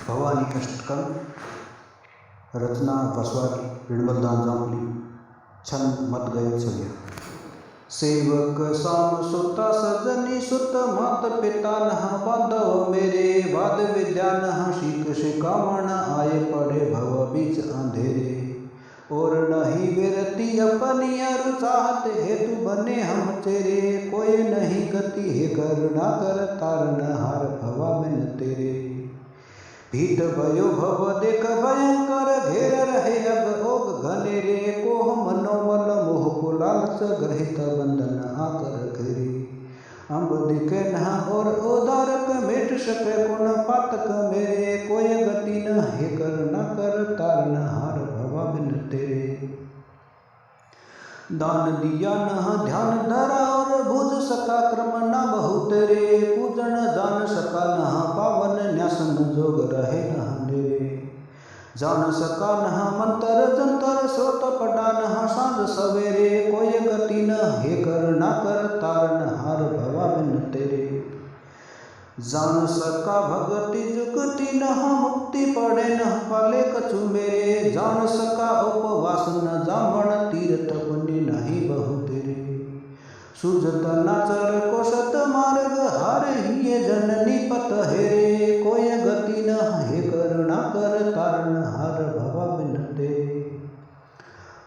भवानी अष्टकम रचना बसवारी ऋणमलदान जांपली छंद मत गए छलिया। सेवक साम सुता सजनी सुत मात पिता नह बांधव मेरे वाद विद्या नह शीख शिकामण आए पड़े भव बीच अंधेरे और नहीं विरती अपनी अरु चाहत हेतु बने हम तेरे कोई नहीं गति हे करुणा कर तारण हार भवा बिन तेरे भीत भयो भव देख भयंकर घेर रहे अब ओग घने रे कोह मनोमल मोह कुलालच ग्रहित बंधन आकर घेरे अम्ब दिखे न और उदारक मिट सके कुण पातक मेरे कोई गति न हे कर न कर तारण हार भवा बिन तेरे दान दिया न ध्यान धरा और बुझ सका क्रम न बहु तेरे पूजन जान सका न पावन न्यासन जोग रहे न मेरे जान सका न मंत्र जंतर स्रोत पड़ा न सांझ सवेरे कोई गति न हे कर न कर तारण हार भवा बिन तेरे जान सका भगति जुगति न मुक्ति पड़े न पाले कछु मेरे जान सका उपवास न जामण तीर्थ पुण्य नहीं बहु तेरे सुजत नाचर कोशत मार्ग हार हिये जननी पत हेरे कोई गति न हे करुणा कर तारण हार भवा बिन तेरे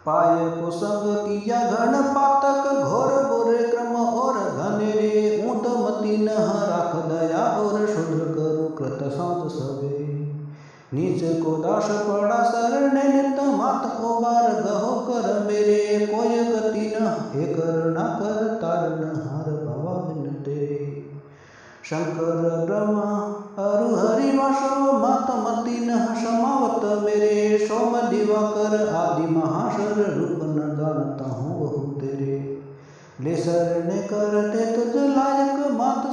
पाय को संग किया घन पातक घोर बुरे क्रम और घनेरे ऊंद मति न राख दया और शुद्र करु कृत सांझ सवे नीच को दास पड़ा शरण नित मात उबार गहो कर मेरे कोई गति न हे करुणा कर तारण हार भवा बिन तेरे शंकर ब्रह्मा अरु हरि वासो मात मति न समावत मेरे सोम दिवाकर आदि महाशर रूप न जानता हूँ बहु तेरे ले शरण करते तुझ लायक मात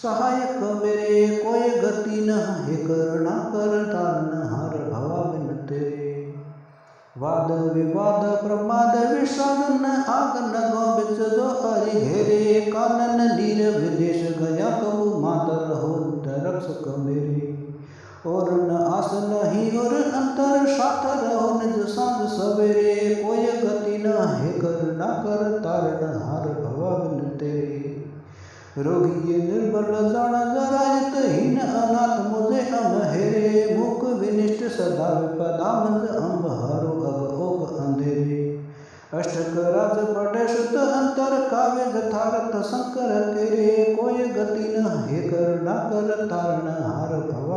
सहायक मेरे कोई गति न हे करुणा कर तारण हार भवा बिन तेरे वाद विवाद प्रमाद विषादन आगन गोबिच जो हरि घेरे कानन नीर विदेश गया कबू मात रहो रक्षक मेरे और न आस नहीं और अंतर साथ रहो निज सांझ सवेरे कोई गति न हे करुणा कर तारण हार भवा बिन तेरे रोगी निर्बल जान जरायत हीन अनाथ मुझे हम हेरे मुख विनिष्ट सदा विपदा मंज अम्ब हारो अब ओग अंधेरे अष्टक राज पटे सुत अंतर काव्य यथारथ शंकर केरे कोई गति न हे करुणा कर तारण हार भव